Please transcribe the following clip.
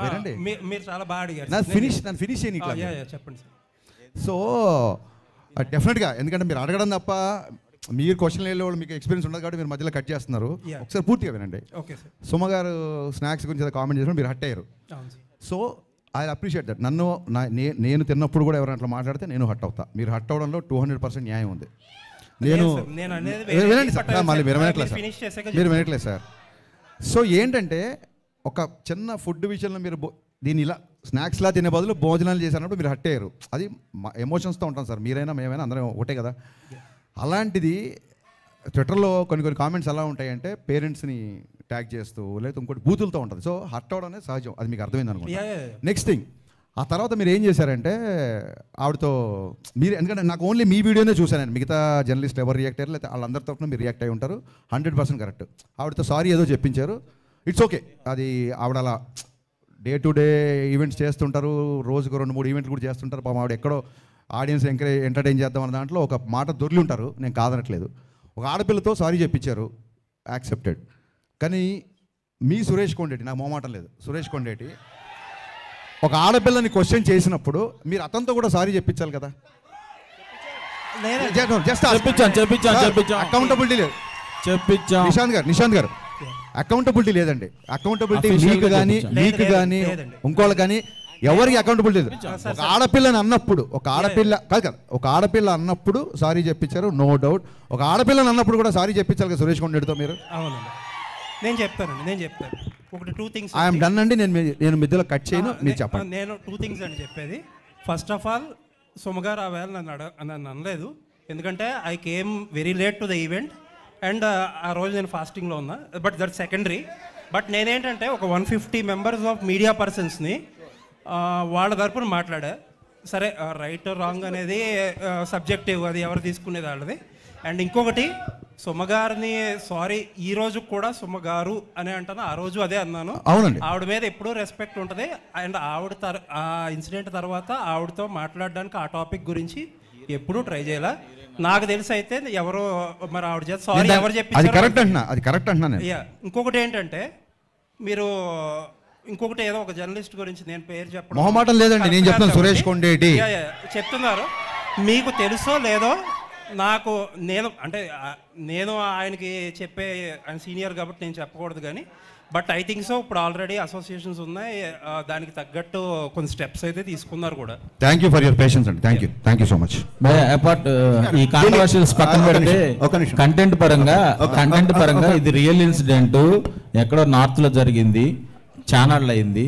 వినండి. మీరు చాలా బాగా అడిగారు. నన్ను ఫినిష్ చేయని చెప్పండి సార్. సో డెఫినెట్గా, ఎందుకంటే మీరు అడగడం తప్ప మీరు క్వశ్చన్ వెళ్ళేవాళ్ళు మీకు ఎక్స్పీరియన్స్ ఉండదు కాబట్టి మీరు మధ్యలో కట్ చేస్తున్నారు. ఒకసారి పూర్తిగా వినండి. Okay sir. సుమ గారు స్నాక్స్ గురించి కామెంట్ చేసినప్పుడు మీరు హట్ అయ్యారు. So I appreciate that. నన్ను నేను తిన్నప్పుడు కూడా ఎవరైనా అట్లా మాట్లాడితే నేను హట్ అవుతా. మీరు హట్ అవడంలో 200% న్యాయం ఉంది. వినండి సార్, మళ్ళీ మీరు వినట్లేదు సార్. సో ఏంటంటే ఒక చిన్న ఫుడ్ విషయంలో మీరు దీన్ని ఇలా స్నాక్స్లా తినే బదులు భోజనాలు చేసినప్పుడు మీరు హట్ అయ్యారు. అది ఎమోషన్స్తో ఉంటాం సార్, మీరైనా మేమైనా అందరం ఒకటే కదా. అలాంటిది ట్విట్టర్లో కొన్ని కామెంట్స్ ఎలా ఉంటాయంటే పేరెంట్స్ని ట్యాగ్ చేస్తూ లేకపోతే ఇంకోటి బూతులతో ఉంటుంది. సో హట్ అవడం అనేది సహజం, అది మీకు అర్థమైంది అనుకుంటా. నెక్స్ట్ థింగ్, ఆ తర్వాత మీరు ఏం చేశారంటే ఆవిడతో మీరు, ఎందుకంటే నాకు ఓన్లీ మీ వీడియోనే చూశాను, మిగతా జర్నలిస్ట్ ఎవరు రియాక్ట్ అయ్యారు లేకపోతే వాళ్ళందరి తరఫున మీరు రియాక్ట్ అయ్యి ఉంటారు. 100% కరెక్ట్. ఆవిడతో సారీ ఏదో చెప్పించారు, ఇట్స్ ఓకే. అది ఆవిడ అలా డే టు డే ఈవెంట్స్ చేస్తుంటారు, రోజుకు 2-3 ఈవెంట్లు కూడా చేస్తుంటారు. పాపం ఆవిడ ఎక్కడో ఆడియన్స్ ఎంటర్టైన్ చేద్దాం అన్న దాంట్లో ఒక మాట దొరికి ఉంటారు, నేను కాదనట్లేదు. ఒక ఆడపిల్లతో సారీ చెప్పించారు, యాక్సెప్టెడ్. కానీ మీ సురేష్ కొండేటి, నాకు మొహమాటం లేదు, సురేష్ కొండేటి ఒక ఆడపిల్లని క్వశ్చన్ చేసినప్పుడు మీరు అతనితో కూడా సారీ చెప్పించాలి కదా. అకౌంటబిలిటీ లేదు. నిశాంత్ గారు అకౌంటబిలిటీ లేదండి. అకౌంటబిలిటీ మీకు కానీ ఇంకోళ్ళు కానీ ఎవరికి అకౌంటబిలిటీ లేదు. ఒక ఆడపిల్లని అన్నప్పుడు ఒక ఆడపిల్ల అన్నప్పుడు సారీ చెప్పించారు, నో డౌట్. ఒక ఆడపిల్లని అన్నప్పుడు కూడా సారీ చెప్పించాలి కదా సురేష్ కొండేటితో మీరు. అవునండి, నేను చెప్తాను. ఒకటి 2 థింగ్స్ ఐఎమ్ డన్ అండి. నేను మధ్యలో కట్ చేయను, మీరు చెప్పండి. నేను 2 థింగ్స్ అని చెప్పేది. ఫస్ట్ ఆఫ్ ఆల్, సుమగారు ఆ వేళ నన్ను అనలేదు, ఎందుకంటే I came very late to the event and ఆ రోజు నేను ఫాస్టింగ్లో ఉన్నా. But that secondary. బట్ నేనేంటంటే ఒక 150 మెంబర్స్ ఆఫ్ మీడియా పర్సన్స్ని వాళ్ళ తరపున మాట్లాడా. సరే, రైట్ రాంగ్ అనేది సబ్జెక్టివ్, అది ఎవరు తీసుకునేది వాళ్ళది. అండ్ ఇంకొకటి, సుమగారిని సారీ ఈ రోజు కూడా సుమగారు అని అంటాను, ఆ రోజు అదే అన్నాను. అవునండి, ఆవిడ మీద ఎప్పుడూ రెస్పెక్ట్ ఉంటుంది. అండ్ ఆ ఇన్సిడెంట్ తర్వాత ఆవిడతో మాట్లాడడానికి ఆ టాపిక్ గురించి ఎప్పుడూ ట్రై చేయాల. నాకు తెలిసి అయితే ఎవరో మరి ఆవిడ చేత సారీ ఎవరు చెప్పి. ఇంకొకటి ఏంటంటే, మీరు ఇంకొకటి ఏదో ఒక జర్నలిస్ట్ గురించి నేను పేరు చెప్పడం మొహమాటం లేదండి, నేను చెప్తాను. సురేష్ కొండేటి చెప్తున్నారు, మీకు తెలుసో లేదో నాకు, నేను ఆయనకి చెప్పే, ఆయన సీనియర్ కాబట్టి నేను చెప్పకూడదు కానీ, బట్ ఐ థింక్ సో ఇప్పుడు ఆల్రెడీ అసోసియేషన్స్ ఉన్నాయి, దానికి తగ్గట్టు కొన్ని స్టెప్స్ అయితే తీసుకున్నారు కూడా. Thank you for your patience అండి. Thank you so much. Apart ఈ కాంట్రవర్షియల్స్ పక్కన పెడితే కంటెంట్ పరంగా ఇది రియల్ ఇన్సిడెంట్ ఎక్కడో నార్త్ లో జరిగింది, ఛానల్ అయింది.